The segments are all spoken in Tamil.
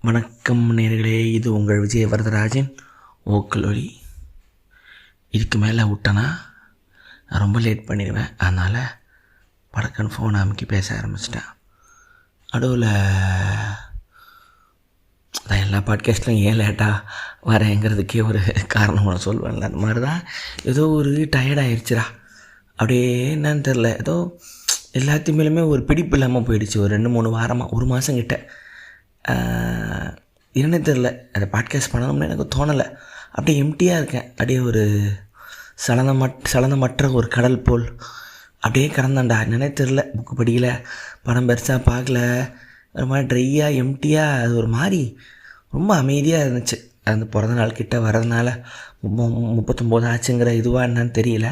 வணக்கம் நேயர்களே, இது உங்கள் விஜய் வரதராஜன் ஓக்கல் ஒலி. இதுக்கு மேலே விட்டேன்னா நான் ரொம்ப லேட் பண்ணிடுவேன். அதனால் படக்கன் ஃபோன் அமைக்கி பேச ஆரம்பிச்சிட்டேன். நடுவில் நான் எல்லா பாட்காஸ்ட்லையும் ஏன் லேட்டாக வரேங்கிறதுக்கே ஒரு காரணம் நான் சொல்வேன்ல. அந்த மாதிரி தான் ஏதோ ஒரு டயர்டாகிடுச்சுடா. அப்படியே என்னன்னு தெரில, ஏதோ எல்லாத்தையுமேலுமே ஒரு பிடிப்பு இல்லாமல் போயிடுச்சு. ஒரு 2-3 வாரமாக, ஒரு மாதம் கிட்ட என்னன்னே தெரில. அந்த பாட்காஸ்ட் பண்ணணும்னு எனக்கு தோணலை. அப்படியே எம்டியாக இருக்கேன். அப்படியே ஒரு சலனமற்ற ஒரு கடல் போல் அப்படியே கிடந்தான்டா. என்னன்னே தெரில. புக்கு படிக்கல, படம் பெருசாக பார்க்கல, ஒரு மாதிரி ட்ரையாக எம்டியாக, அது ஒரு மாதிரி ரொம்ப அமைதியாக இருந்துச்சு. அந்த பிறந்த நாள் கிட்ட வரதுனால 39 ஆச்சுங்கிற இதுவாக என்னன்னு தெரியல.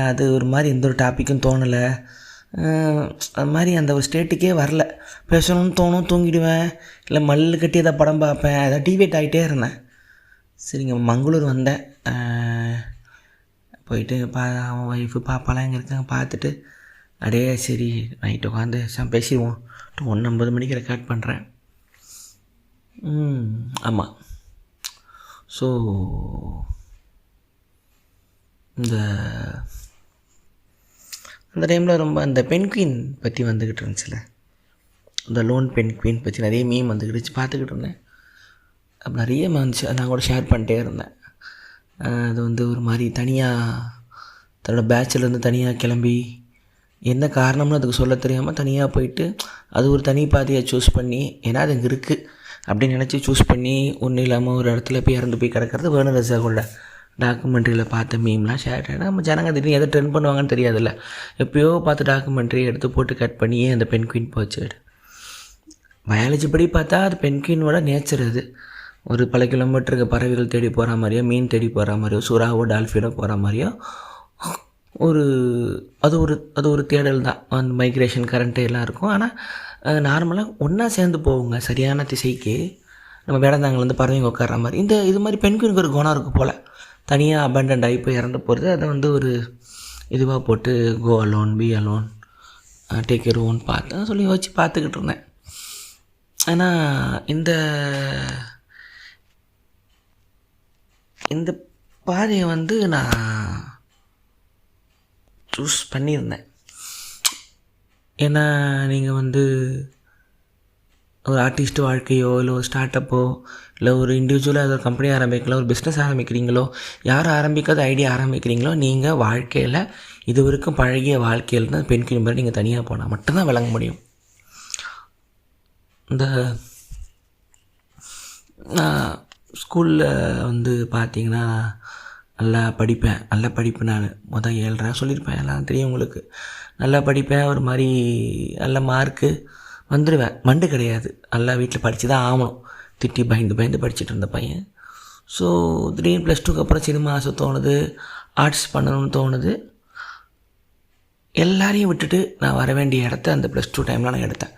அது ஒரு மாதிரி எந்த ஒரு டாப்பிக்கும் தோணலை. அது மாதிரி அந்த ஒரு ஸ்டேட்டுக்கே வரல. பேசணும்னு தோணும், தூங்கிடுவேன், இல்லை மல்லு கட்டி எதாவது படம் பார்ப்பேன், எதாவது டிவேட் ஆகிட்டே இருந்தேன். சரிங்க, மங்களூர் வந்தேன். போயிட்டு அவன் ஒய்ஃபு பாப்பாலாம் எங்கே இருக்காங்க பார்த்துட்டு அப்படியே சரி நைட்டு உட்காந்து பேசிடுவோம். 1:50 மணிக்கு ரெக்கார்ட் பண்ணுறேன். ஆமாம். ஸோ அந்த டைமில் ரொம்ப அந்த பென்குயின் பற்றி வந்துக்கிட்டு இருந்துச்சுல, இந்த லோன் பென்குயின் பற்றி நிறைய மீம் வந்துக்கிட்டு பார்த்துக்கிட்டு இருந்தேன். அப்போ நிறைய வந்துச்சு. நான் கூட ஷேர் பண்ணிட்டே இருந்தேன். அது வந்து ஒரு மாதிரி தனியாக தன்னோட பேச்சிலேருந்து தனியாக கிளம்பி, என்ன காரணம்னு அதுக்கு சொல்ல தெரியாமல் தனியாக போயிட்டு அது ஒரு தனி பாதையை சூஸ் பண்ணி, ஏன்னா அது இங்கே இருக்குது அப்படின்னு நினச்சி சூஸ் பண்ணி ஒன்றும் இல்லாமல் ஒரு இடத்துல போய் இறந்து போய் கிடக்கிறது வேணும். ரசாகோட டாக்குமெண்ட்ரியில் பார்த்த மீம்லாம் ஷேர் ஆகிடும். நம்ம ஜனங்க திடீர்னு எதை ட்ரெண்ட் பண்ணுவாங்கன்னு தெரியாதுல்ல. எப்போயோ பார்த்து டாக்குமெண்ட்ரி எடுத்து போட்டு கட் பண்ணியே அந்த பென்குயின் போச்சு. பயாலஜி படி பார்த்தா அது பென்குயினோட நேச்சர். அது ஒரு பல கிலோமீட்டருக்கு பறவைகள் தேடி போகிற மாதிரியோ, மீன் தேடி போகிற மாதிரியோ, சுறாவோ டால்ஃபினோ போகிற மாதிரியோ அது ஒரு தேடல் தான். அந்த மைக்ரேஷன் கரண்ட்டு எல்லாம் இருக்கும். ஆனால் நார்மலாக ஒன்றா சேர்ந்து போவோங்க சரியான திசைக்கு. நம்ம வேடந்தாங்கலேருந்து பறவைங்க உட்கார மாதிரி இது மாதிரி பென்குயினுக்கு ஒரு குணம் இருக்குது போல். தனியாக அபண்டன்ட் ஆகி போய் இறந்து போகிறது, அதை வந்து ஒரு இதுவாக போட்டு go alone, be alone, take care own பார்த்தேன் சொல்லி வச்சு பார்த்துக்கிட்டு இருந்தேன். ஆனால் இந்த பாதையை வந்து நான் சூஸ் பண்ணியிருந்தேன். ஏன்னா நீங்கள் வந்து ஒரு ஆர்டிஸ்ட் வாழ்க்கையோ, இல்லை ஒரு ஸ்டார்ட் அப்போ, இல்லை ஒரு இண்டிவிஜுவலாக ஏதோ ஒரு கம்பெனி ஆரம்பிக்கலாம், ஒரு பிஸ்னஸ் ஆரம்பிக்கிறீங்களோ, யார் ஆரம்பிக்காத ஐடியா ஆரம்பிக்கிறீங்களோ, நீங்கள் வாழ்க்கையில் இது வரைக்கும் பழகிய வாழ்க்கையில் தான் பென்குயின் மாதிரி நீங்கள் தனியாக போனால் மட்டும்தான் விளங்க முடியும். இந்த நான் ஸ்கூலில் வந்து பார்த்திங்கன்னா நல்லா படிப்பேன். நான் மொதல் 7.5 சொல்லியிருப்பேன், எல்லாம் தெரியும் உங்களுக்கு. நல்லா படிப்பேன், ஒரு மாதிரி நல்ல மார்க்கு வந்துடுவேன். மண்டு கிடையாது, நல்லா வீட்டில் படித்து தான் ஆகணும். திட்டி பயந்து படிச்சுட்டு இருந்த பையன். ஸோ திடீர்னு +2க்கு அப்புறம் சினிமா ஆசை தோணுது, ஆர்ட்ஸ் பண்ணணும்னு தோணுது. எல்லாரையும் விட்டுட்டு நான் வர வேண்டிய இடத்த அந்த +2 டைமில் நான் எடுத்தேன்.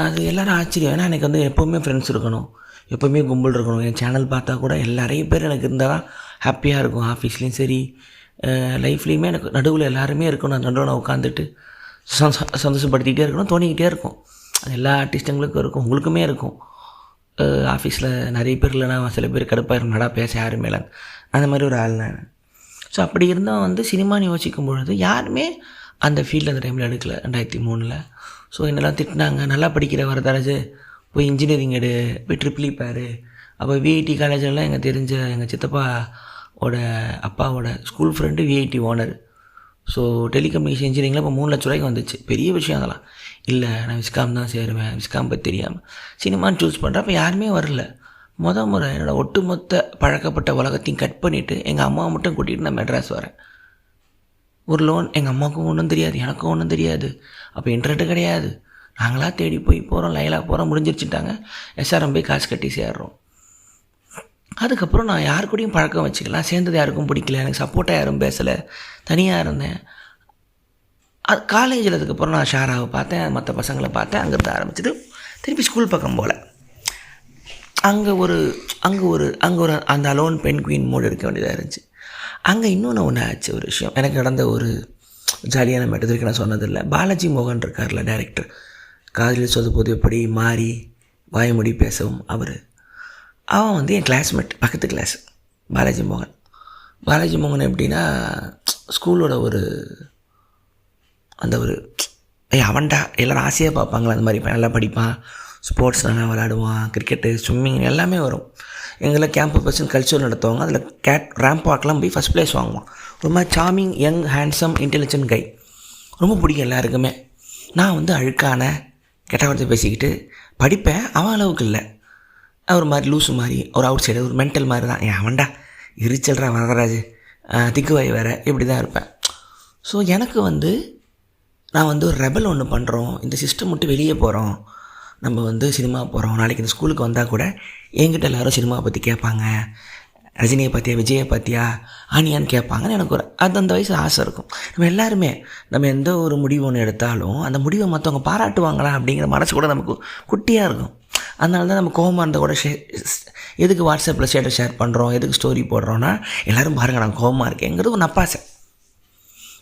அது எல்லோரும் ஆச்சரியம். ஏன்னா எனக்கு வந்து எப்போவுமே ஃப்ரெண்ட்ஸ் இருக்கணும், எப்போவுமே கும்பல் இருக்கணும். என் சேனல் பார்த்தா கூட நிறைய பேர் எனக்கு இருந்தால் தான் ஹாப்பியாக இருக்கும். ஆஃபீஸ்லேயும் சரி, லைஃப்லேயுமே எனக்கு நடுவில் எல்லாருமே இருக்கணும். அந்த நடுவில் உட்காந்துட்டு சந்தோஷப்படுத்திக்கிட்டே இருக்கணும், தோணிக்கிட்டே இருக்கும். அது எல்லா ஆர்டிஸ்ட்டுங்களுக்கும் இருக்கும், உங்களுக்குமே இருக்கும். ஆஃபீஸில் நிறைய பேர் இல்லைனா சில பேர் கடுப்பாக நடா பேச யாருமே இல்லை. அந்த மாதிரி ஒரு ஆள் நான். ஸோ அப்படி இருந்தால் வந்து சினிமான்னு யோசிக்கும் பொழுது யாருமே அந்த ஃபீல்டு அந்த டைமில் எடுக்கலை. 2003. ஸோ என்னெல்லாம் திட்டினாங்க, நல்லா படிக்கிற வரதராஜு போய் இன்ஜினியரிங் எடு, போய் ட்ரிபிள் பாரு. அப்போ விஐடி காலேஜெல்லாம் எங்கள் தெரிஞ்ச எங்கள் சித்தப்பாவோட அப்பாவோட school friend VIT owner. So telecommunication இன்ஜினியரிங்கில் இப்போ 3 லட்ச ரூபாய்க்கு வந்துச்சு. பெரிய விஷயம் அதெல்லாம். இல்லை நான் விஸ்காம் தான் சேருவேன், விஸ்காம் பற்றி தெரியாமல் சினிமான்னு சூஸ் பண்ணுறேன். அப்போ யாருமே வரல. முறை என்னோடய ஒட்டுமொத்த பழக்கப்பட்ட உலகத்தையும் கட் பண்ணிவிட்டு எங்கள் அம்மாவை மட்டும் கூட்டிகிட்டு நான் மெட்ராஸ் வரேன். ஒரு லோன், எங்கள் அம்மாவுக்கும் ஒன்றும் தெரியாது, எனக்கும் ஒன்றும் தெரியாது. அப்போ இன்டர்நெட்டு கிடையாது. நாங்களாக தேடி போய் போகிறோம், லைலாக போகிறோம், முடிஞ்சிருச்சுட்டாங்க. SRM போய் காசு கட்டி சேர்றோம். அதுக்கப்புறம் நான் யாரு கூடயும் பழக்கம் வச்சுக்கலாம். சேர்ந்தது யாருக்கும் பிடிக்கல, எனக்கு சப்போர்ட்டாக யாரும் பேசலை, தனியாக இருந்தேன். அது காலேஜில் அதுக்கப்புறம் நான் ஷாராவை பார்த்தேன், மற்ற பசங்களை பார்த்தேன். அங்கேருந்து ஆரம்பிச்சிட்டு திருப்பி ஸ்கூல் பக்கம் போல் அங்கே ஒரு அந்த அலோன் பென்குயின் மோடு எடுக்க வேண்டியதாக இருந்துச்சு. அங்கே இன்னொன்று ஒன்று ஆச்சு. ஒரு விஷயம் எனக்கு நடந்த ஒரு ஜாலியான மேட்டர் வரைக்கும் நான் சொன்னதில்லை. பாலாஜி மோகன் இருக்கார்ல, டைரக்டர், காதலில் சொதப்போது எப்படி, மாறி, வாய் மூடி பேசவும் அவர். அவன் வந்து என் கிளாஸ்மேட், பக்கத்து கிளாஸ், பாலாஜி மோகன். பாலாஜி மோகன் எப்படின்னா ஸ்கூலோட ஒரு அந்த ஒரு அவன்டா எல்லோரும் ஆசையாக பார்ப்பாங்களா அந்த மாதிரி நல்லா படிப்பான், ஸ்போர்ட்ஸ் நல்லா விளாடுவான், கிரிக்கெட்டு, ஸ்விம்மிங் எல்லாமே வரும். எங்களில் கேம்பஸ் பர்சன் கல்ச்சர் நடத்துவாங்க. அதில் ரேம்ப் வாக்கெலாம் போய் ஃபஸ்ட் ப்ளேஸ் வாங்குவான். ரொம்ப charming, young, handsome, intelligent guy. ரொம்ப பிடிக்கும் எல்லாருக்குமே. நான் வந்து அழுக்கான கெட்ட வார்த்தை பேசிக்கிட்டு படிப்பேன், அவன் அளவுக்கு இல்லை. ஒரு மாதிரி லூஸு மாதிரி, ஒரு அவுட் சைடு, ஒரு மென்டல் மாதிரி தான். அவன்டா இருச்சல்றா வரதராஜ், திக்குவாய் வேறு, இப்படி தான் இருப்பேன். ஸோ எனக்கு வந்து நான் வந்து ஒரு ரெபல் ஒன்று பண்ணுறோம், இந்த சிஸ்டம் விட்டு வெளியே போகிறோம், நம்ம வந்து சினிமா போகிறோம், நாளைக்கு இந்த ஸ்கூலுக்கு வந்தால் கூட என்கிட்ட எல்லோரும் சினிமாவை பற்றி கேட்பாங்க, ரஜினியை பார்த்தியா, விஜயை பார்த்தியா, ஆனியான்னு கேட்பாங்கன்னு எனக்கு ஒரு அந்த வயசு ஆசை இருக்கும். நம்ம எல்லாருமே நம்ம எந்த ஒரு முடிவு ஒன்று எடுத்தாலும் அந்த முடிவை மற்றவங்க பாராட்டுவாங்களா அப்படிங்கிற மனசு கூட நமக்கு குட்டியாக இருக்கும். அதனால தான் நம்ம கோவமாக இருந்தால் கூட எதுக்கு வாட்ஸ்அப்பில் ஸ்டேட்டஸ் ஷேர் பண்ணுறோம், எதுக்கு ஸ்டோரி போடுறோன்னா எல்லோரும் பாருங்கள் நான் கோவமாக இருக்கேங்கிறது ஒரு நப்பாசை.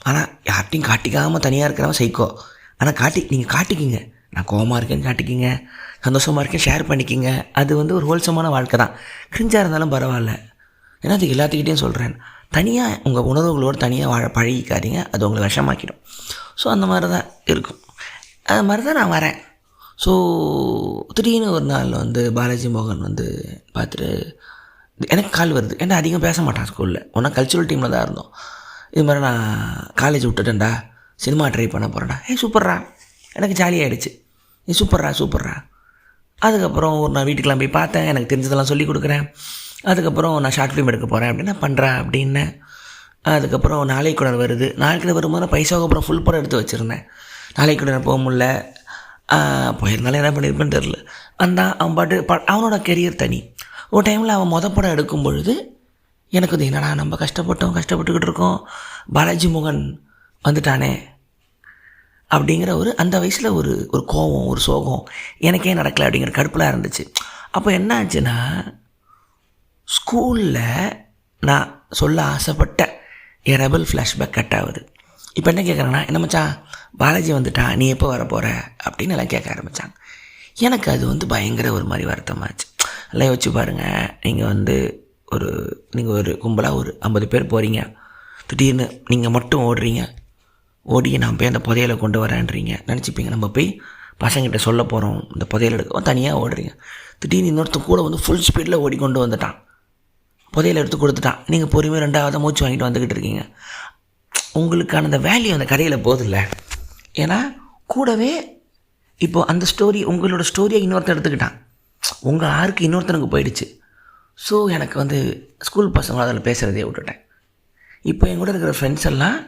ஆனால் யார்ட்டையும் காட்டிக்காமல் தனியாக இருக்கிறவன் சைக்கோ. ஆனால் நீங்கள் காட்டிக்கிங்க, நான் கோவமாக இருக்கேன்னு காட்டிக்கிங்க, சந்தோஷமாக இருக்கேன் ஷேர் பண்ணிக்கிங்க. அது வந்து ஒரு ஹோல்சமான வாழ்க்கை தான். கிரிஞ்சாக இருந்தாலும் பரவாயில்ல. ஏன்னா அதுக்கு எல்லாத்துக்கிட்டேயும் சொல்கிறேன், தனியாக உங்கள் உணர்வுகளோடு தனியாக பழகிக்காதீங்க, அது உங்களை விஷமாக்கிடும். ஸோ அந்த மாதிரி தான் இருக்கும். அது மாதிரி தான் நான் வரேன். ஸோ திடீர்னு ஒரு நாள் வந்து பாலாஜி மோகன் வந்து பார்த்துட்டு எனக்கு கால் வருது. ஏன்னா அதிகம் பேச மாட்டான் ஸ்கூலில், ஒன்றா கல்ச்சுரல் டீமில் தான் இருந்தோம். இது மாதிரி நான் காலேஜ் விட்டுட்டேன்டா, சினிமா ட்ரை பண்ண போகிறேன்டா. சூப்பர்ரா, எனக்கு ஜாலியாகிடுச்சு. சூப்பர்ரா. அதுக்கப்புறம் ஒரு நான் வீட்டுக்கெலாம் போய் பார்த்தேன், எனக்கு தெரிஞ்சதெல்லாம் சொல்லி கொடுக்குறேன். அதுக்கப்புறம் நான் ஷார்ட் ஃபிலிம் எடுக்க போகிறேன் அப்படின்னு நான் பண்ணுறேன் அப்படின்னேன். அதுக்கப்புறம் நாளைக்குடர் வருது. நாளைக்குடர் வரும்போது பைசாவுக்கு அப்புறம் ஃபுல் படம் எடுத்து வச்சுருந்தேன். நாளைக்குடர் போக முடியல, போயிருந்தாலும் என்ன பண்ணியிருப்பேன்னு தெரில. அவன் பாட்டு அவனோட கெரியர் தனி. ஒரு டைமில் அவன் படம் எடுக்கும் பொழுது எனக்கு வந்து என்னடா நம்ம கஷ்டப்பட்டுக்கிட்டு இருக்கோம், பாலாஜி மோகன் வந்துட்டானே அப்படிங்கிற ஒரு அந்த வயசில் ஒரு கோபம், ஒரு சோகம், எனக்கே நடக்கலை அப்படிங்கிற கடுப்பெலாம் இருந்துச்சு. அப்போ என்ன ஆச்சுன்னா, ஸ்கூலில் நான் சொல்ல ஆசைப்பட்ட என் ரெபல் ஃப்ளாஷ்பேக் கட் ஆகுது. இப்போ என்ன கேட்குறேன்னா, என்ன மச்சான் பாலாஜி வந்துட்டான், நீ எப்போ வர போகிற அப்படின்னு எல்லாம் கேட்க ஆரம்பித்தாங்க. எனக்கு அது வந்து பயங்கர ஒரு மாதிரி வருத்தமாச்சு. எல்லாம் யோசிச்சு பாருங்கள், நீங்கள் ஒரு கும்பலாக ஒரு 50 பேர் போகிறீங்க, திடீர்னு நீங்கள் மட்டும் ஓடி நான் போய் அந்த புதையலை கொண்டு வரேன்றீங்க. நினச்சிப்பீங்க நம்ம போய் பசங்கிட்ட சொல்ல போகிறோம், இந்த புதையல் எடுக்க தனியாக ஓடுறீங்க. திடீர்னு இன்னொருத்தன் கூட வந்து ஃபுல் ஸ்பீடில் ஓடி கொண்டு வந்துட்டான், புதையலை எடுத்து கொடுத்துட்டான். நீங்கள் பொறுமையாக 2வது மூச்சு வாங்கிட்டு வந்துக்கிட்டு இருக்கீங்க. உங்களுக்கான அந்த வேல்யூ அந்த கதையில் போதில்லை. ஏன்னா கூடவே இப்போது அந்த ஸ்டோரி உங்களோட ஸ்டோரியை இன்னொருத்தர் எடுத்துக்கிட்டான், உங்கள் ஆருக்கு இன்னொருத்தனுக்கு போயிடுச்சு. ஸோ எனக்கு வந்து ஸ்கூல் பசங்களும் அதில் பேசுகிறதே விட்டுட்டேன். இப்போ என் கூட இருக்கிற ஃப்ரெண்ட்ஸ் எல்லாம்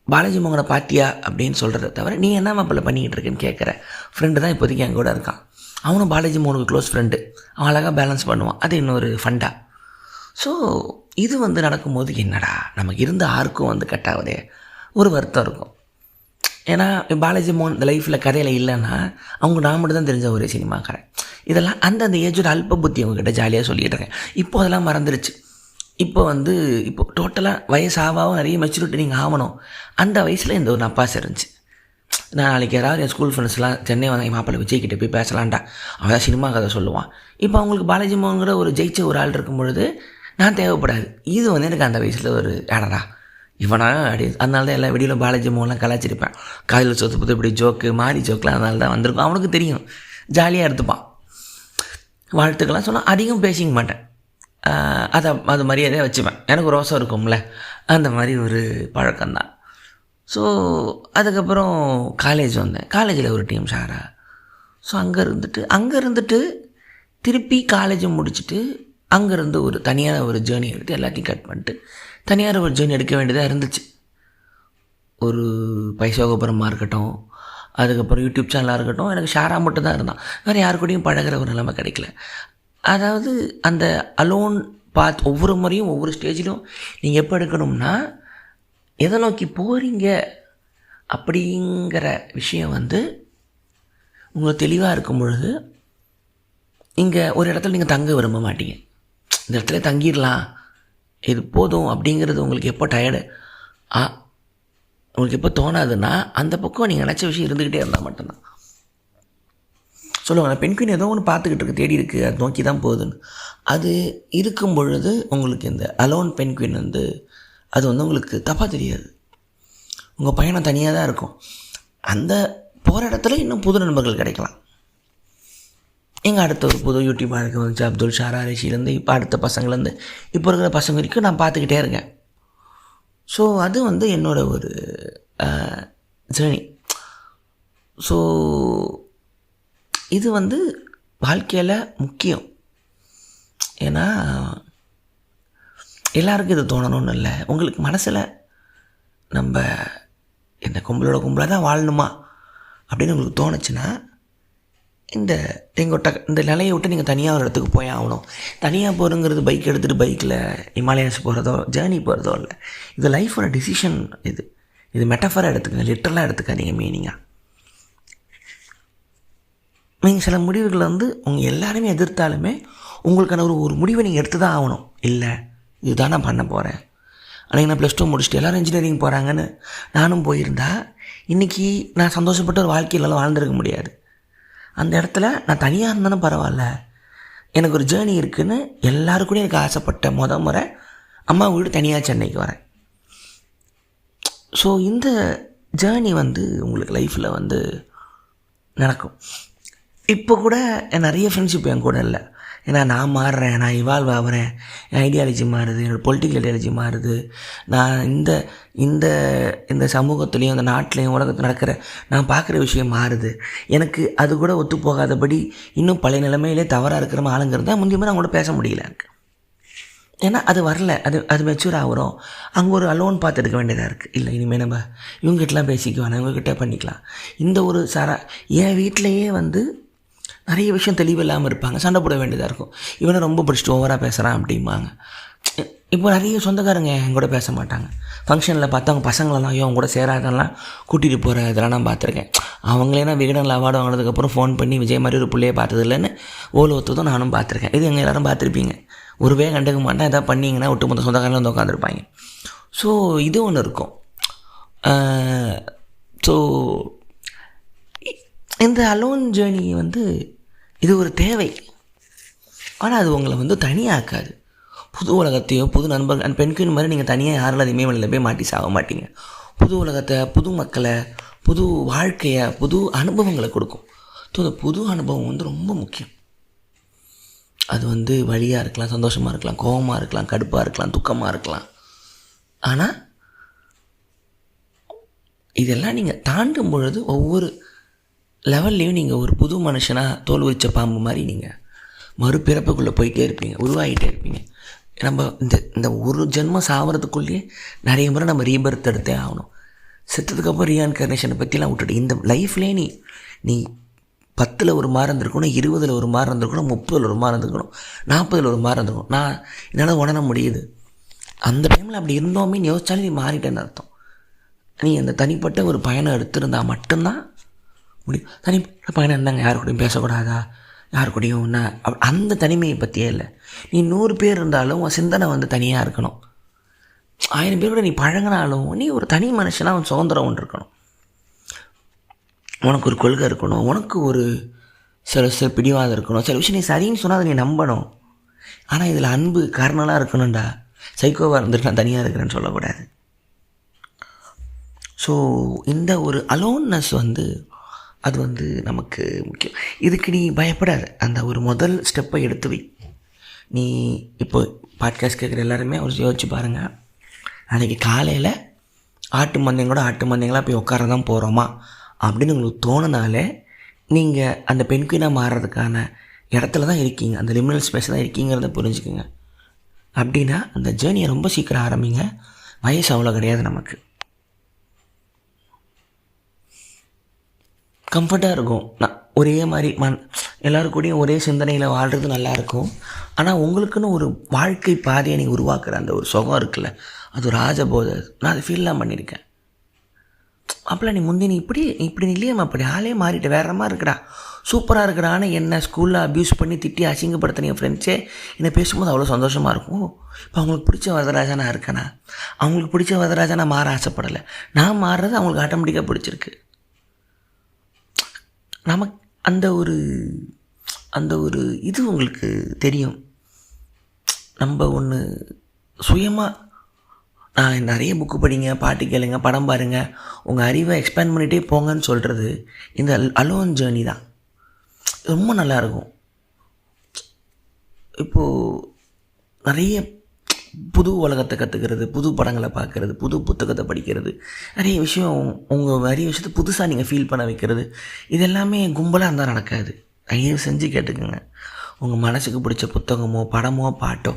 பாலாஜி மோகனை பார்த்தியா அப்படின்னு சொல்கிறத தவிர நீ என்ன மாப்பிள்ள பண்ணிக்கிட்டு இருக்கேன்னு கேட்குற ஃப்ரெண்டு தான் இப்போதைக்கு என் கூட இருக்கான். அவனும் பாலாஜி மோகனுக்கு க்ளோஸ் ஃப்ரெண்டு, அவன் அழகாக பேலன்ஸ் பண்ணுவான். அது இன்னொரு ஃபண்டா. ஸோ இது வந்து நடக்கும்போது என்னடா நமக்கு இருந்த ஆர்க்கும் வந்து கட்டாவதே ஒரு வருத்தம் இருக்கும். ஏன்னா பாலாஜி மோகன் இந்த லைஃப்பில் கதையில் இல்லைன்னா அவங்க நான் மட்டும் தான் தெரிஞ்ச ஒரு சினிமாக்காரன். இதெல்லாம் அந்த ஏஜோட அல்ப புத்தி அவங்ககிட்ட ஜாலியாக சொல்லிகிட்டு இருக்கேன். இப்போ அதெல்லாம் மறந்துடுச்சு. இப்போ டோட்டலாக வயசாகவும் நிறைய மெச்சூரிட்டி நீங்கள் ஆகணும். அந்த வயசில் இந்த ஒரு நப்பாசை இருந்துச்சு. நான் நாளைக்கு யாராவது என் ஸ்கூல் ஃப்ரெண்ட்ஸ்லாம் சென்னை வந்து என் மாப்பிள்ளை விஜய்கிட்ட போய் பேசலான்டா, அவன் தான் சினிமா கதை சொல்லுவான். இப்போ அவங்களுக்கு பாலாஜி மோகன்கிற ஒரு ஜெயிச்ச ஒரு ஆள் இருக்கும் பொழுது நான் தேவைப்படாது. இது வந்து எனக்கு அந்த வயசில் ஒரு ஏடா இவனா அப்படி. அதனால தான் எல்லா வீடியோவில் பாலாஜி மோகன்லாம் கலாச்சிருப்பேன். காதில் சொத்து புத்து இப்படி ஜோக்கு மாறி ஜோக்கெலாம் அதனால தான் வந்திருக்கும். அவனுக்கு தெரியும், ஜாலியாக எடுத்துப்பான். வாழ்த்துக்கெல்லாம் சொன்னால் அதிகம் பேசிக்க மாட்டேன், அது மரியாதையாக வச்சுப்பேன். எனக்கு ரோசம் இருக்கும்ல, அந்த மாதிரி ஒரு பழக்கம்தான். ஸோ அதுக்கப்புறம் காலேஜ் வந்தேன். காலேஜில் ஒரு டீம் ஷாரா. ஸோ அங்கே இருந்துட்டு திருப்பி காலேஜை முடிச்சுட்டு அங்கேருந்து ஒரு தனியான ஒரு ஜேர்னி எடுத்து எல்லாத்தையும் கட் பண்ணிட்டு தனியார் ஒரு ஜேர்னி எடுக்க வேண்டியதாக இருந்துச்சு. ஒரு பைசாகோபுரமாக இருக்கட்டும், அதுக்கப்புறம் யூடியூப் சேனலாக இருக்கட்டும், எனக்கு ஷாரா மட்டும் தான் இருந்தான். வேறு யாரு கூடயும் பழகிற ஒரு நிலைமை கிடைக்கல. அதாவது அந்த அலோன் பாத் ஒவ்வொரு முறையும் ஒவ்வொரு ஸ்டேஜிலும் நீங்கள் எப்போ எடுக்கணும்னா எதை நோக்கி போகிறீங்க அப்படிங்கிற விஷயம் வந்து உங்களுக்கு தெளிவாக இருக்கும் பொழுது இங்கே ஒரு இடத்துல நீங்கள் தங்க விரும்ப மாட்டீங்க. இந்த இடத்துல தங்கிடலாம், இது போதும் அப்படிங்கிறது உங்களுக்கு எப்போ டயர்டு உங்களுக்கு எப்போ தோணாதுன்னா அந்த பக்கம் நீங்கள் நினச்ச விஷயம் இருந்துக்கிட்டே இருந்தால் மட்டும்தான். சொல்லுவாங்க பெண்குயின் ஏதோ ஒன்று பார்த்துக்கிட்டு இருக்கு, தேடி இருக்குது, அது நோக்கி தான் போகுதுன்னு. அது இருக்கும் பொழுது உங்களுக்கு இந்த அலோன் பெண்குயின் வந்து அது வந்து உங்களுக்கு தப்பாக தெரியாது. உங்கள் பயணம் தனியாக தான் இருக்கும். அந்த போகிற இடத்துல இன்னும் புது நண்பர்கள் கிடைக்கலாம். எங்கள் அடுத்த ஒரு புது யூடியூப் ஆளுக்கு வந்துச்சு, அப்துல் ஷாரா ரிஷிலேருந்து இப்போ அடுத்த பசங்கள்லேருந்து இப்போ இருக்கிற பசங்க வரைக்கும் நான் பார்த்துக்கிட்டே இருக்கேன். ஸோ அது வந்து என்னோடய ஒரு ஜேர்னி. ஸோ இது வந்து வாழ்க்கையில் முக்கியம். ஏன்னா எல்லாருக்கும் இது தோணணும்னு இல்லை. உங்களுக்கு மனசில் நம்ம இந்த கும்பலாக தான் வாழணுமா அப்படின்னு உங்களுக்கு தோணுச்சுன்னா இந்த நிலையை விட்டு நீங்கள் தனியாக ஒரு இடத்துக்கு போய் ஆகணும். தனியாக போகிறங்கிறது பைக் எடுத்துகிட்டு பைக்கில் ஹிமாலயாஸ் போகிறதோ ஜேர்னி போகிறதோ இல்லை. இது லைஃபோட டிசிஷன். இது மெட்டஃபராக எடுத்துக்கங்க, லிட்டரலாக எடுத்துக்காதீங்க மீனிங்காக. நீங்கள் சில முடிவுகளை வந்து உங்கள் எல்லாருமே எதிர்த்தாலுமே உங்களுக்கான ஒரு முடிவை நீங்கள் எடுத்து தான் ஆகணும். இல்லை இதுதான் நான் பண்ண போகிறேன். அன்றைக்கி நான் +2 முடிச்சுட்டு எல்லோரும் இன்ஜினியரிங் போகிறாங்கன்னு நானும் போயிருந்தா இன்றைக்கி நான் சந்தோஷப்பட்ட ஒரு வாழ்க்கையிலலாம் வாழ்ந்துருக்க முடியாது. அந்த இடத்துல நான் தனியாக இருந்தாலும் பரவாயில்ல, எனக்கு ஒரு ஜேர்னி இருக்குதுன்னு எல்லாருக்கூடையும் எனக்கு ஆசைப்பட்ட முறை அம்மா வீடு தனியாக சென்னைக்கு வரேன். ஸோ இந்த ஜேர்னி வந்து உங்களுக்கு லைஃப்பில் வந்து நடக்கும். இப்போ கூட நிறைய ஃப்ரெண்ட்ஷிப் என் கூட இல்லை. ஏன்னா நான் மாறுறேன், நான் இவால்வ் ஆகிறேன், என் ஐடியாலஜி மாறுது, என்னோடய பொலிட்டிக்கல் ஐடியாலஜி மாறுது. நான் இந்த இந்த இந்த சமூகத்துலேயும் அந்த நாட்டிலையும் உலகத்தில் நடக்கிற நான் பார்க்குற விஷயம் மாறுது. எனக்கு அது கூட ஒத்து போகாதபடி இன்னும் பழைய நிலைமையிலே தவறாக இருக்கிற ஆளுங்கிறது தான் முந்தைய மாதிரி அவங்களோட பேச முடியல எனக்கு. ஏன்னா அது வரல, அது மெச்சூர் ஆகிறோம். அங்கே ஒரு அலோன் பார்த்து எடுக்க வேண்டியதாக இருக்குது. இல்லை இனிமேல் நம்ம இவங்ககிட்டலாம் பேசிக்குவானே, இவங்ககிட்ட பண்ணிக்கலாம். இந்த ஒரு என் வீட்டிலையே வந்து நிறைய விஷயம் தெளிவில்லாமல் இருப்பாங்க, சண்டை போட வேண்டியதாக இருக்கும். இவனை ரொம்ப படிச்சுட்டு ஓவராக பேசுகிறான் அப்படிம்பாங்க. இப்போ நிறைய சொந்தக்காரங்க என் கூட பேச மாட்டாங்க. ஃபங்க்ஷனில் பார்த்தா அவங்க பசங்களெல்லாம் ஐயோ அவங்க கூட சேராதெல்லாம் கூட்டிகிட்டு போகிற இதெல்லாம் நான் பார்த்துருக்கேன். அவங்களேனா விகடனில் அவார்டு வாங்கினதுக்கப்புறம் ஃபோன் பண்ணி விஜய் மாதிரி ஒரு பிள்ளையை பார்த்தது இல்லைன்னு ஒத்துவதும் நானும் பார்த்துருக்கேன். இது எங்கள் எல்லோரும் பார்த்துருப்பீங்க. ஒருவே கண்டுக்க மாட்டேன், எதாவது பண்ணிங்கன்னா ஒட்டுமொத்த சொந்தக்காரில் வந்து உட்காந்துருப்பாங்க. ஸோ இது ஒன்று இருக்கும். ஸோ இந்த அலோன் ஜேர்னி வந்து இது ஒரு தேவை. ஆனால் அது உங்களை வந்து தனியாக்காது. புது உலகத்தையும் புது நண்பர்கள் அந்த பெண்குயின் மாதிரி நீங்கள் தனியாக யாரும் அது இமயமலையில் போய் மாட்டி சாக மாட்டீங்க. புது உலகத்தை, புது மக்களை, புது வாழ்க்கையை, புது அனுபவங்களை கொடுக்கும். ஸோ அந்த புது அனுபவம் வந்து ரொம்ப முக்கியம். அது வந்து வலியாக இருக்கலாம், சந்தோஷமாக இருக்கலாம், கோபமாக இருக்கலாம், கடுப்பாக இருக்கலாம், துக்கமாக இருக்கலாம். ஆனால் இதெல்லாம் நீங்கள் தாண்டும் பொழுது ஒவ்வொரு லெவல்லையும் நீங்கள் ஒரு புது மனுஷனாக தோல் உரிச்ச பாம்பு மாதிரி நீங்கள் மறுபிறப்புக்குள்ளே போயிட்டே இருப்பீங்க, உருவாகிட்டே இருப்பீங்க. நம்ம இந்த ஒரு ஜென்மம் சாகிறதுக்குள்ளேயே நிறைய முறை நம்ம ரீபர்த் எடுத்தே ஆகணும். செத்ததுக்கப்புறம் ரீஇன்கார்னேஷனை பற்றிலாம் விட்டுட்டு இந்த லைஃப்லேயே நீ 10ல் ஒரு மாறு இருந்திருக்கணும், 20ல் ஒரு மாறு இருந்திருக்கணும், 30ல் ஒரு மாறு இருந்திருக்கணும், 40ல் ஒரு மாறு இருந்திருக்கணும். என்னால் உணர முடியுது. அந்த டைமில் அப்படி இருந்தோமே யோசிச்சாலே நீ மாறிட்டேன்னு அர்த்தம். நீ அந்த தனிப்பட்ட ஒரு பயணம் எடுத்திருந்தால் மட்டும்தான் முடியும். தனிப்பட்ட பயணம் இருந்தாங்க, யாரு கூடயும் பேசக்கூடாதா, யாரு கூடயும் என்ன, அந்த தனிமையை பற்றியே இல்லை. நீ 100 பேர் இருந்தாலும் உன் சிந்தனை வந்து தனியாக இருக்கணும். 1000 பேர் கூட நீ பழகினாலும் நீ ஒரு தனி மனுஷனாக உன் சுதந்திரம் ஒன்று இருக்கணும். உனக்கு ஒரு கொள்கை இருக்கணும், உனக்கு ஒரு சில பிடிவாதம் இருக்கணும். சில விஷயம் நீ சரின்னு சொன்னால் அதை நீ நம்பணும். ஆனால் இதில் அன்பு காரணலாக இருக்கணும்டா. சைக்கோவாக இருந்துட்டு நான் தனியாக இருக்கிறேன்னு சொல்லக்கூடாது. ஸோ இந்த ஒரு அலோன்னஸ் வந்து அது வந்து நமக்கு முக்கியம். இதுக்கு நீ பயப்படாத. அந்த ஒரு முதல் ஸ்டெப்பை எடுத்து வை. நீ இப்போ பாட்காஸ்ட் கேட்குற எல்லாருமே ஒரு யோசிச்சு பாருங்கள். அன்றைக்கி காலையில் ஆட்டு மந்தைங்களாக போய் உட்கார தான் போகிறோமா அப்படின்னு உங்களுக்கு தோணுனாலே நீங்கள் அந்த பெண்குயினாக மாறுறதுக்கான இடத்துல தான் இருக்கீங்க, அந்த லிமினல் ஸ்பேஸ் தான் இருக்கீங்கிறத புரிஞ்சுக்குங்க. அப்படின்னா அந்த ஜேர்னியை ரொம்ப சீக்கிரம் ஆரம்பிங்க. வயசு அவ்வளோ கிடையாது, நமக்கு கம்ஃபர்ட்டாக இருக்கும். நான் ஒரே மாதிரி எல்லோருக்கூடையும் ஒரே சிந்தனையில் வாழ்கிறது நல்லாயிருக்கும். ஆனால் உங்களுக்குன்னு ஒரு வாழ்க்கை பாதையை நீங்கள் உருவாக்குற அந்த ஒரு சுகம் இருக்குல்ல, அது ஒரு ராஜபோதை. நான் அதை ஃபீல்லாம் பண்ணியிருக்கேன். அப்போலாம் நீ இப்படி இல்லையம்மா, அப்படி ஆளே மாறிட்டு வேறு மாதிரி இருக்கடா, சூப்பராக இருக்கிறான்னு என்ன ஸ்கூலில் அப்யூஸ் பண்ணி திட்டி அசிங்கப்படுத்தின என் ஃப்ரெண்ட்ஸே என்னை பேசும்போது அவ்வளோ சந்தோஷமாக இருக்கும். இப்போ அவங்களுக்கு பிடிச்ச வரதராஜா நான் இருக்கேனா, அவங்களுக்கு பிடிச்ச வரதராஜா நான் மாற ஆசைப்படலை. நான் மாறுறது அவங்களுக்கு ஆட்டோமேட்டிக்காக பிடிச்சிருக்கு. அந்த ஒரு அந்த ஒரு இது உங்களுக்கு தெரியும். நம்ம ஒன்று சுயமாக நிறைய புக்கு படிங்க, பாட்டு கேளுங்க, படம் பாருங்கள், உங்கள் அறிவை எக்ஸ்பேண்ட் பண்ணிகிட்டே போங்கன்னு சொல்கிறது இந்த அலோன் ஜேர்னி தான். ரொம்ப நல்லாயிருக்கும். இப்போது நிறைய புது உலகத்தை கற்றுக்கிறது, புது படங்களை பார்க்குறது, புது புத்தகத்தை படிக்கிறது, நிறைய விஷயம் நிறைய விஷயத்தை புதுசாக நீங்கள் ஃபீல் பண்ண வைக்கிறது, இது எல்லாமே கும்பலாக இருந்தால் நடக்காது. தயவு செஞ்சு கேட்டுக்குங்க. உங்கள் மனசுக்கு பிடிச்ச புத்தகமோ படமோ பாட்டோ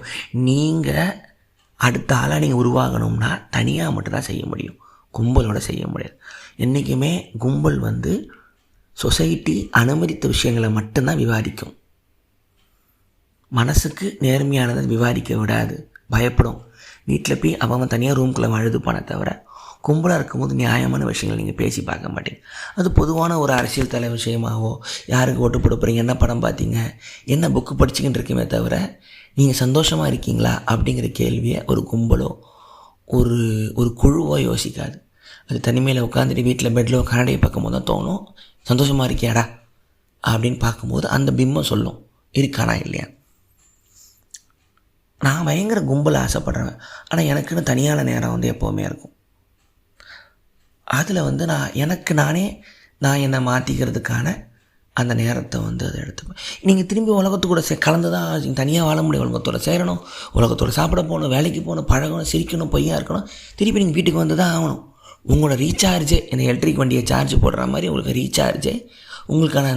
நீங்கள் அடுத்த ஆளாக நீங்கள் உருவாகணும்னா தனியாக மட்டும்தான் செய்ய முடியும், கும்பலோட செய்ய முடியாது. என்றைக்குமே கும்பல் சொசைட்டி அனுமதித்த விஷயங்களை மட்டும்தான் விவாதிக்கும். மனசுக்கு நேர்மையானதை விவாதிக்க விடாது, பயப்படும். வீட்டில் போய் அவன் தனியாக ரூம்குள்ளே அழுதுப்பானே தவிர கும்பலாக இருக்கும்போது நியாயமான விஷயங்கள் நீங்கள் பேசி பார்க்க மாட்டீங்க. அது பொதுவான ஒரு அரசியல் தலை விஷயமாகவோ, யாருக்கு ஓட்டு போட போகிறீங்க, என்ன படம் பார்த்தீங்க, என்ன புக்கு படிச்சிக்கின்னு இருக்குமே தவிர நீங்கள் சந்தோஷமாக இருக்கீங்களா அப்படிங்கிற கேள்வியை ஒரு கும்பலோ ஒரு குழுவோ யோசிக்காது. அது தனிமையில் உட்காந்துட்டு வீட்டில் பெட்டில் கரடையை பார்க்கும்போது தான் தோணும், சந்தோஷமாக இருக்கியாடா அப்படின்னு பார்க்கும்போது அந்த பிம்பம் சொல்லும் இருக்கானா இல்லையா. நான் பயங்கர கும்பல் ஆசைப்படுறேன், ஆனால் எனக்குன்னு தனியான நேரம் எப்போவுமே இருக்கும். அதில் நான் என்னை மாற்றிக்கிறதுக்கான அந்த நேரத்தை அதை எடுத்துப்பேன். நீங்கள் திரும்பி உலகத்துக்கூட கலந்து தான் தனியாக வாழ முடியும். உலகத்தோட சேரணும், உலகத்தோட சாப்பிட போகணும், வேலைக்கு போகணும், பழகணும், சிரிக்கணும், பொய்யா இருக்கணும், திருப்பி நீங்கள் வீட்டுக்கு வந்து தான் ஆகணும். உங்களோட ரீசார்ஜே இந்த எலக்ட்ரிக் வண்டியை சார்ஜ் போடுற மாதிரி உங்களுக்கு ரீசார்ஜே உங்களுக்கான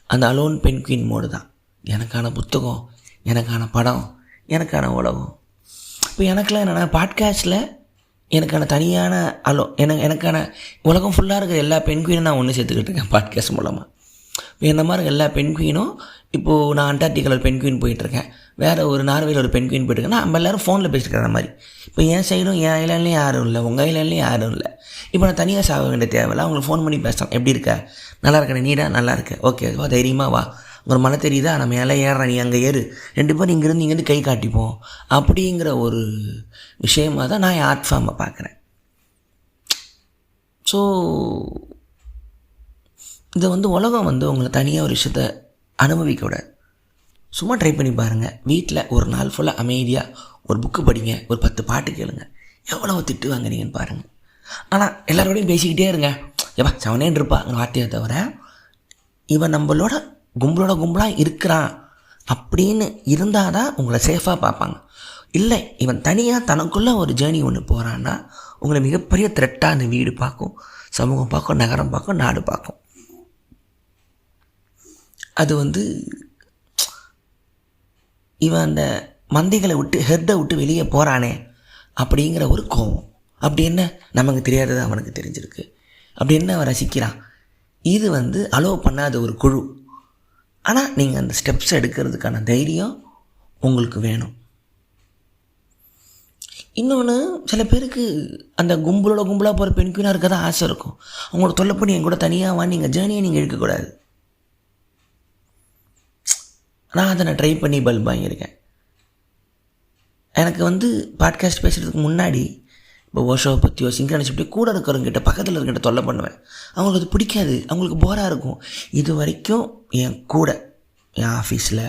அந்த அலோன் பென்குயின் மோடு தான். எனக்கான புத்தகம், எனக்கான படம், எனக்கான உலகம். இப்போ எனக்குலாம் என்னென்னா பாட்காஸ்ட்டில் எனக்கான தனியான எனக்கான உலகம் ஃபுல்லாக இருக்கிற எல்லா பென்குயினும் நான் ஒன்று சேர்த்துக்கிட்டு இருக்கேன் பாட்காஸ்ட் மூலமாக. இப்போ என்ன மாதிரி எல்லா பென்குயினும், இப்போது நான் அண்டார்டிகாவில் ஒரு பென்குயின் போயிட்டுருக்கேன், வேறு ஒரு நார்வேயில் ஒரு பென்குயின் போயிட்டுருக்கேன், நம்ம எல்லோரும் ஃபோனில் பேசிட்டுருக்கிற மாதிரி. இப்போ என் சைடும் என் ஐலாண்ட்லேயும் யாரும் இல்லை, உங்கள் ஐலாண்ட்லேயும் யாரும் இல்லை. இப்போ நான் தனியாக சாக வேண்டிய தேவையில்லை, அவங்களுக்கு ஃபோன் பண்ணி பேசுகிறேன், எப்படி இருக்க, நல்லா இருக்கேன், நீடா நல்லா இருக்க, ஓகே வா, தைரியமாக வா, ஒரு மழை தெரியுதா, நம்ம மேலே ஏறுறேன், நீ அங்கே ஏறு, 2 பேரும் இங்கேருந்து கை காட்டிப்போம் அப்படிங்கிற ஒரு விஷயமாக தான் நான் என் ஆர்ட் ஃபார்மை பார்க்குறேன். ஸோ இதை உலகம் உங்களை தனியாக ஒரு விஷயத்தை அனுபவிக்க விடாது. சும்மா ட்ரை பண்ணி பாருங்கள். வீட்டில் ஒரு நாள் ஃபுல்லாக அமைதியாக ஒரு புக்கு படிங்க, ஒரு 10 பாட்டு கேளுங்க, எவ்வளோ திட்டு வாங்குறீங்கன்னு பாருங்கள். ஆனால் எல்லாரோடையும் பேசிக்கிட்டே இருங்க, ஏப்பா செவனேன்னு இருப்பாங்கிற வார்த்தையை தவிர இவன் நம்மளோட கும்பலாக இருக்கிறான் அப்படின்னு இருந்தால் தான் உங்களை சேஃபாக பார்ப்பாங்க. இல்லை இவன் தனியாக தனக்குள்ளே ஒரு ஜேர்னி ஒன்று போகிறான்னா உங்களை மிகப்பெரிய த்ரெட்டாக அந்த வீடு பார்க்கும், சமூகம் பார்க்கும், நகரம் பார்க்கும், நாடு பார்க்கும். அது இவன் அந்த மந்தைகளை விட்டு ஹெர்டை விட்டு வெளியே போகிறானே அப்படிங்கிற ஒரு கோபம். அப்படி என்ன நமக்கு தெரியாதது அவனுக்கு தெரிஞ்சிருக்கு, அப்படி என்ன அவன் ரசிக்கிறான். இது அலோவ் பண்ணாத ஒரு குழு. ஆனால் நீங்கள் அந்த ஸ்டெப்ஸ் எடுக்கிறதுக்கான தைரியம் உங்களுக்கு வேணும். இன்னொன்று, சில பேருக்கு அந்த கும்பலாக போகிற பெண்குயினாக இருக்க தான் ஆசை இருக்கும். அவங்களோட தொல்லை பண்ணி என் கூட தனியாக வா, நீங்கள் ஜேர்னியை நீங்கள் எடுக்கக்கூடாது. நான் ட்ரை பண்ணி பல்ப் வாங்கியிருக்கேன். எனக்கு பாட்காஸ்ட் பேசுகிறதுக்கு முன்னாடி இப்போ ஓஷோவை பற்றியோ சிங்க்ரனைஸ் பற்றியோ கூட இருக்கிறவங்கிட்ட பக்கத்தில் இருக்கிட்ட தொல்லை பண்ணுவேன். அவங்களுக்கு அது பிடிக்காது, அவங்களுக்கு போராக இருக்கும். இது வரைக்கும் என் கூட என் ஆஃபீஸில்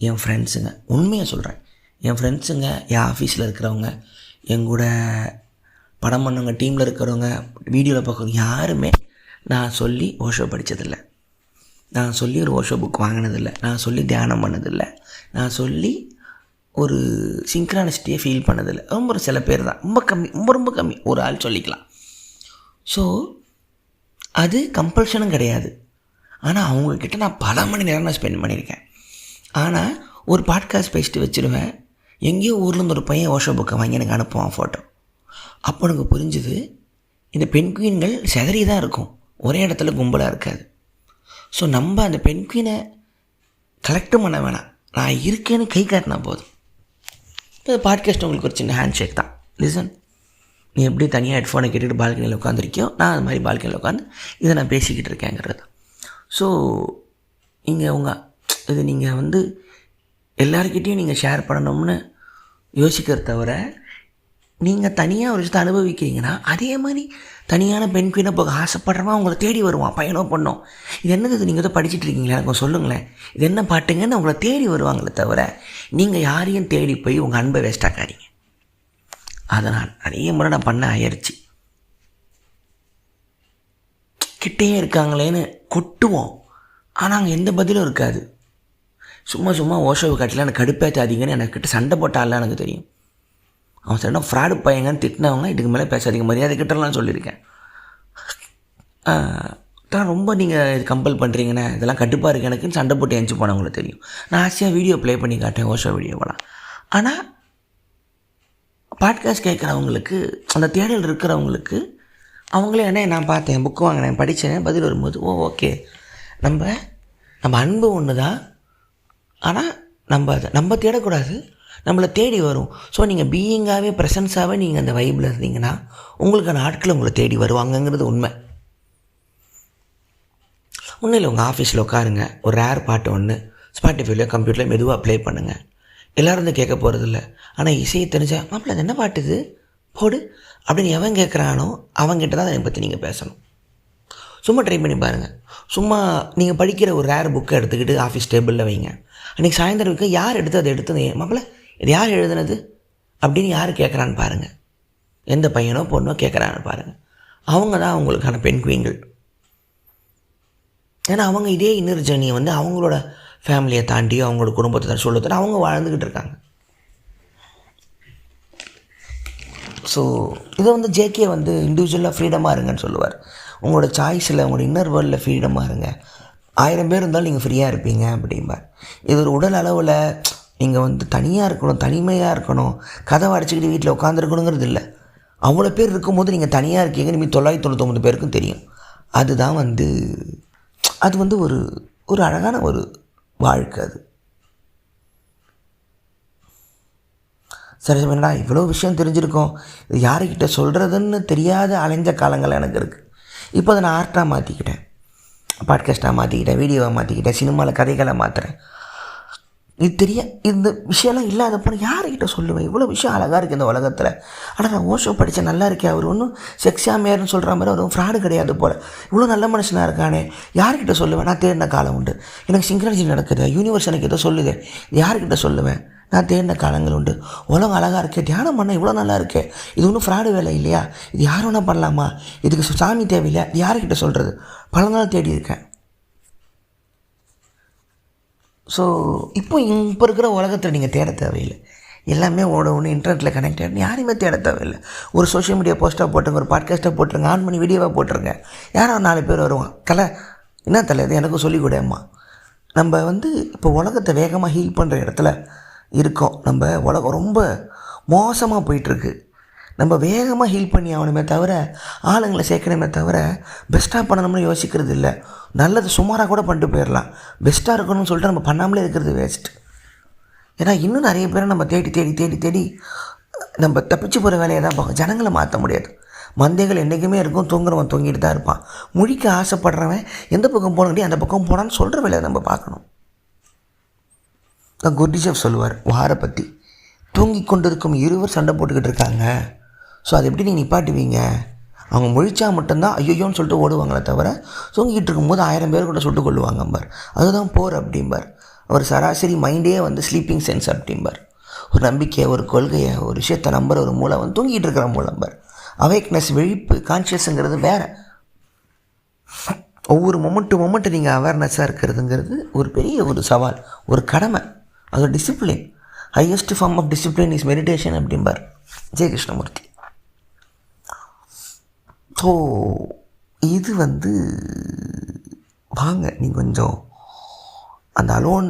என் ஃப்ரெண்ட்ஸுங்க, உண்மையாக சொல்கிறேன், என் ஃப்ரெண்ட்ஸுங்க, என் ஆஃபீஸில் இருக்கிறவங்க, என் கூட படம் பண்ணவங்க, டீமில் இருக்கிறவங்க, வீடியோவில் பார்க்குறவங்க யாருமே நான் சொல்லி ஓஷோ படித்ததில்லை, நான் சொல்லி ஒரு ஓஷோ புக் வாங்கினதில்லை, நான் சொல்லி தியானம் பண்ணதில்லை, நான் சொல்லி ஒரு சிங்க்ரானிஸ்டியை ஃபீல் பண்ணதில்லை. ரொம்ப சில பேர் தான், ரொம்ப கம்மி, ஒரு ஆள் சொல்லிக்கலாம். ஸோ அது கம்பல்ஷனும் கிடையாது. ஆனால் அவங்கக்கிட்ட நான் பல மணி நேரம் நான் ஸ்பெண்ட் பண்ணியிருக்கேன். ஆனால் ஒரு பாட்காஸ்ட் பேசிட்டு வச்சுருவேன், எங்கேயோ ஊர்லேருந்து ஒரு பையன் ஓஷோ புக்கை வாங்கி எனக்கு அனுப்புவான் ஃபோட்டோ. அப்போ எனக்கு புரிஞ்சுது, இந்த பெண்குயின்கள் செதறி தான் இருக்கும், ஒரே இடத்துல கும்பலாக இருக்காது. ஸோ நம்ம அந்த பெண்குயினை கலெக்டும் பண்ண வேணாம், நான் இருக்கேன்னு கை காட்டினா போதும். இப்போ பாட்காஸ்ட் உங்களுக்கு ஒரு சின்ன ஹேண்ட் ஷேக் தான். லிசன், நீ எப்படி தனியாக ஹெட்ஃபோனை கேட்டுட்டு பால்கனியில் உட்காந்துருக்கியோ, நான் அது மாதிரி பால்கனியில் உட்காந்து இதை நான் பேசிக்கிட்டு இருக்கேங்கிறது. ஸோ இங்கே இது நீங்கள் எல்லாருக்கிட்டேயும் நீங்கள் ஷேர் பண்ணணும்னு யோசிக்கிறத தவிர, நீங்கள் தனியாக ஒரு விஷயத்தை அனுபவிக்கிறீங்கன்னா அதே மாதிரி தனியான பெண் குயினை போக ஆசைப்படுறவன் அவங்கள தேடி வருவான், பையனோ பொண்ணோ. இது என்னது, இது நீங்கள் தான் படிச்சுட்டு இருக்கீங்களா, எனக்கு சொல்லுங்களேன், இது என்ன பாட்டுங்கன்னு அவங்கள தேடி வருவாங்களே தவிர நீங்கள் யாரையும் தேடி போய் உங்கள் அன்பை வேஸ்ட்டாக்காதீங்க. அதனால் நிறைய முறை நான் பண்ண ஆயிடுச்சு. கிட்டே இருக்காங்களேன்னு கொட்டுவோம், ஆனால் அங்கே எந்த பதிலும் இருக்காது. சும்மா ஓஷோவை காட்டில் எனக்கு கடுப்பேற்றாதீங்கன்னு எனக்கிட்ட சண்டை போட்டால எனக்கு தெரியும். அவன் சண்டை ஃப்ராடு பையங்கன்னு திட்டினவங்க இதுக்கு மேலே பேசாதீங்க, மரியாதை கிட்டலாம் சொல்லியிருக்கேன். தான் ரொம்ப நீங்கள் இது கம்பல் பண்ணுறீங்கண்ணே, இதெல்லாம் கடுப்பாக இருக்குது எனக்குன்னு சண்டை போட்டு எஞ்சி போனவங்களுக்கு தெரியும். நான் ஆசையாக வீடியோ ப்ளே பண்ணி காட்டேன், ஓஷோ வீடியோவெல்லாம். ஆனால் பாட்காஸ்ட் கேட்குறவங்களுக்கு, அந்த தேடல் இருக்கிறவங்களுக்கு, அவங்களே என்ன நான் பார்த்தேன், புக்கு வாங்கினேன், படித்தேன், பதில் வரும்போது ஓகே, நம்ம அன்பு ஒன்று தான், ஆனால் நம்ம தேடக்கூடாது, நம்மளை தேடி வரும். ஸோ நீங்கள் பீயிங்காகவே ப்ரெசன்ஸாகவே நீங்கள் அந்த வைப்பில் இருந்தீங்கன்னா உங்களுக்கான ஆட்கள் உங்களை தேடி வருவாங்கங்கிறது உண்மை. உண்மையில் உங்கள் ஆஃபீஸில் உட்காருங்க, ஒரு ரேர் பாட்டு ஒன்று ஸ்பாட்டிஃபைல கம்ப்யூட்டரில் மெதுவாக ப்ளே பண்ணுங்கள். எல்லோரும் வந்து கேட்க போகிறதில்ல, ஆனால் இசையை தெரிஞ்சால் மாப்பிள்ள அது என்ன பாட்டு இது போடு அப்படின்னு எவன் கேட்குறானோ அவங்ககிட்ட தான் அதை பற்றி நீங்கள் பேசணும். சும்மா ட்ரை பண்ணி பாருங்கள். சும்மா நீங்கள் படிக்கிற ஒரு ரேர் புக்கை எடுத்துக்கிட்டு ஆஃபீஸ் டேபிளில் வைங்க. அன்றைக்கி சாயந்தரம் யார் எடுத்து அதை எடுத்தது, மாப்பிள்ள இது யார் எழுதுனது அப்படின்னு யார் கேட்குறான்னு பாருங்கள். எந்த பையனோ பொண்ணோ கேட்குறான்னு பாருங்கள். அவங்க தான் அவங்களுக்கான பெண் குயின்கள். ஏன்னா அவங்க இதே இன்னொரு ஜேர்னியை வந்து அவங்களோட ஃபேமிலியை தாண்டி அவங்களோட குடும்பத்தை சொல்லுறது அவங்க வாழ்ந்துக்கிட்டு இருக்காங்க. ஸோ இதை வந்து ஜேகே வந்து இண்டிவிஜுவலாக ஃப்ரீடமாக இருங்கன்னு சொல்லுவார். உங்களோட சாய்ஸில் உங்களோட இன்னர் வேர்ல்டில் ஃப்ரீடமாக இருங்க. 1000 பேர் இருந்தாலும் நீங்கள் ஃப்ரீயாக இருப்பீங்க அப்படிம்பார். இது ஒரு உடல் அளவில் நீங்கள் வந்து தனியாக இருக்கணும், தனிமையாக இருக்கணும், கதவை அடைச்சிக்கிட்டு வீட்டில் உட்காந்துருக்கணுங்கிறது இல்லை. அவ்வளோ பேர் இருக்கும்போது நீங்கள் தனியாக இருக்கீங்கன்னு 999 பேருக்கும் தெரியும். அதுதான் வந்து அது வந்து ஒரு அழகான ஒரு வாழ்க்கை. அது சரி என்னடா இவ்வளோ விஷயம் தெரிஞ்சிருக்கோம், இது யாருக்கிட்ட சொல்கிறதுன்னு தெரியாத அலைஞ்ச காலங்கள் எனக்கு இருக்குது. இப்போ அதை நான் ஆர்ட்டாக மாற்றிக்கிட்டேன், பாட்காஸ்ட்டாக மாற்றிக்கிட்டேன், வீடியோவை மாற்றிக்கிட்டேன், சினிமாவில் கதைகளை மாற்றுறேன். இந்த விஷயம்லாம் இல்லாதப்போ யார்கிட்ட சொல்லுவேன்? இவ்வளோ விஷயம் அழகாக இருக்குது இந்த உலகத்தில். ஆனால் நான் ஓஷோ படித்தேன், நல்லா இருக்கேன், அவர் ஒன்றும் செக்ஸாமியார்னு சொல்கிற மாதிரி அவர் ஃப்ராடு கிடையாது போல், இவ்வளோ நல்ல மனுஷனாக இருக்கானே, யார்கிட்ட சொல்லுவேன்? நான் தேடின காலம் உண்டு. எனக்கு சிங்க்ரனசி நடக்குது, யூனிவர்ஸ் எனக்கு ஏதோ சொல்லுது, யார்கிட்ட சொல்லுவேன்? நான் தேடின காலங்கள் உண்டு. உலகம் அழகாக இருக்கே, தியானம் பண்ண இவ்வளோ நல்லா இருக்கே, இது ஒன்றும் ஃப்ராடு வேலை இல்லையா, இது யார் வேணால் பண்ணலாமா, இதுக்கு சாமி தேவையில்லை, இது யார்கிட்ட சொல்கிறது? பல நாள் தேடி இருக்கேன். ஸோ இப்போ இருக்கிற உலகத்தில் நீங்கள் தேட தேவையில்லை, எல்லாமே ஒன்று இன்டர்நெட்டில் கனெக்ட் ஆகிட்டு யாரையுமே தேட தேவையில்லை. ஒரு சோஷியல் மீடியா போஸ்ட்டாக போட்டுருங்க, ஒரு பாட்காஸ்ட்டாக போட்டுருங்க, ஆன் பண்ணி வீடியோவாக போட்டுருங்க, யாரோ 4 பேர் வருவான். என்ன தலை இது எனக்கும் சொல்லிக் கொடும்மா. நம்ம வந்து இப்போ உலகத்தை வேகமாக ஹீல் பண்ணுற இடத்துல இருக்கோம். நம்ம உலகம் ரொம்ப மோசமாக போயிட்டுருக்கு. நம்ம வேகமாக ஹீல் பண்ணி ஆகணுமே தவிர, ஆளுங்களை சேர்க்கணுமே தவிர, பெஸ்ட்டாக பண்ணணும்னு யோசிக்கிறது இல்லை. நல்லது சுமாராக கூட பண்ணிட்டு போயிடலாம், பெஸ்ட்டாக இருக்கணும்னு சொல்லிட்டு நம்ம பண்ணாமலே இருக்கிறது வேஸ்ட். ஏன்னா இன்னும் நிறைய பேரை நம்ம தேடி நம்ம தப்பிச்சு போகிற வேலையை தான் பார்க்கும். ஜனங்களை மாற்ற முடியாது. மந்தைகள் என்றைக்குமே இருக்கும், தூங்குறவன் தூங்கிட்டு தான் இருப்பான். முழிக்க ஆசைப்படுறவன் எந்த பக்கம் போகணும் அந்த பக்கம் போனான்னு சொல்கிற வேலையை நம்ம பார்க்கணும். குர்டிஷெஃப் சொல்லுவார் வாரை பற்றி, தூங்கி கொண்டிருக்கும் இருவர் சண்டை போட்டுக்கிட்டு இருக்காங்க, ஸோ அதை எப்படி நீங்கள் நிப்பாட்டுவீங்க? அவங்க முழிச்சா மட்டும்தான் ஐயோன்னு சொல்லிட்டு ஓடுவாங்களே தவிர, தூங்கிக்கிட்டு இருக்கும்போது 1000 பேர் கூட சுட்டு கொள்ளுவாங்கம்பார். அதுதான் போர் அப்படிம்பார். ஒரு சராசரி மைண்டே வந்து ஸ்லீப்பிங் சென்ஸ் அப்படிம்பார். ஒரு நம்பிக்கையை, ஒரு கொள்கையை, ஒரு விஷயத்தை நம்புகிற ஒரு மூளை வந்து தூங்கிட்டு இருக்கிற மூலம்பார். அவேக்னஸ், விழிப்பு, கான்ஷியஸுங்கிறது வேறு. ஒவ்வொரு மொமெண்ட்டு நீங்கள் அவேர்னஸாக இருக்கிறதுங்கிறது ஒரு பெரிய ஒரு சவால், ஒரு கடமை, அது ஒரு discipline. Highest form of discipline is meditation அப்படிம்பார் ஜெய கிருஷ்ணமூர்த்தி. ஸோ இது வந்து வாங்க நீங்கள் கொஞ்சம் அந்த அலோன்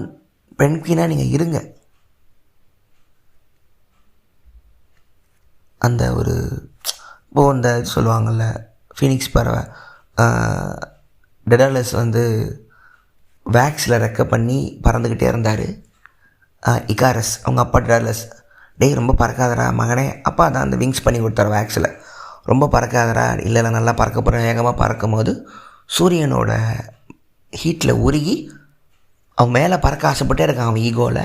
பெண்கினாக நீங்கள் இருங்க. அந்த ஒரு இப்போது இந்த சொல்லுவாங்கள்ல, ஃபீனிக்ஸ் பறவை, டெடாலஸ் வந்து வேக்ஸில் ரெக்க பண்ணி பறந்துக்கிட்டே இருந்தார். இகாரஸ் அவங்க அப்பா டெடாலஸ், டேய் ரொம்ப பறக்காதரா மகனே, அப்பா தான் அந்த விங்ஸ் பண்ணி கொடுத்தாரு வேக்ஸில், ரொம்ப பறக்காதரா, இல்லை நல்லா பறக்க போகிறேன், வேகமாக பறக்கும் போது சூரியனோட ஹீட்டில் உருகி அவன் மேலே பறக்க ஆசைப்பட்டே இருக்கான். அவன் ஈகோவில்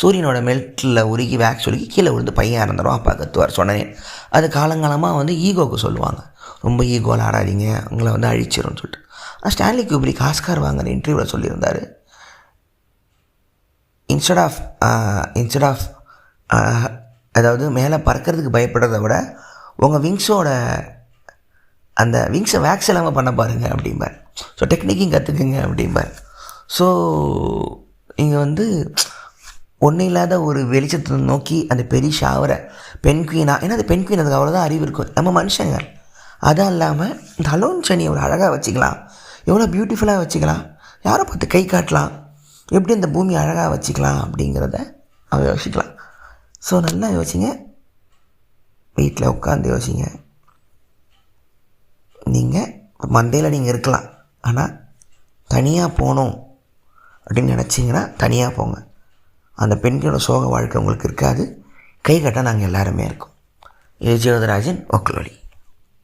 சூரியனோட மெல்ட்டில் உருகி வேக்ஸ் உருகி கீழே விழுந்து பையன் இறந்துடும். அப்பா கத்துவார் சொன்னேன். அது காலங்காலமாக வந்து ஈகோவுக்கு சொல்லுவாங்க. ரொம்ப ஈகோவில் ஆடாதீங்க, உங்களை வந்து அழிச்சிரும்னு சொல்லிட்டு. ஸ்டான்லி குப்ரிக் ஆஸ்கார் வாங்குற இன்டர்வியூவில் சொல்லியிருந்தார், இன்ஸ்டெட் ஆஃப் அதாவது மேலே பறக்கிறதுக்கு பயப்படுறத விட உங்கள் விங்ஸோட அந்த விங்ஸை வேக்ஸ் இல்லாமல் பண்ண பாருங்கள் அப்படிம்பார். ஸோ டெக்னிக்கையும் கற்றுக்குங்க அப்படிம்பார். ஸோ இங்கே வந்து ஒன்றும் இல்லாத ஒரு வெளிச்சத்தை நோக்கி அந்த பெரிய ஷாவரை பெண் குயினாக, ஏன்னா அது பெண் குயின், அதுக்கு அவ்வளோதான் அறிவு இருக்கும். நம்ம மனுஷங்க அதுவும் இல்லாமல் இந்த அலோன் சனி எவ்வளோ அழகாக வச்சுக்கலாம், எவ்வளோ பியூட்டிஃபுல்லாக வச்சுக்கலாம், யாரை பார்த்து கை காட்டலாம், எப்படி இந்த பூமி அழகாக வச்சுக்கலாம் அப்படிங்கிறத அவன் யோசிக்கலாம். ஸோ நல்லா யோசிங்க, வீட்டில் உட்காந்து யோசிங்க. நீங்கள் மண்டையில் நீங்கள் இருக்கலாம், ஆனால் தனியாக போகணும் அப்படின்னு நினச்சிங்கன்னா தனியாக போங்க. அந்த பெண்களோட சோக வாழ்க்கை உங்களுக்கு இருக்காது. கை கட்ட நாங்கள் எல்லாருமே இருக்கோம். இது ஜெயராஜன் ஒக்கலொலி.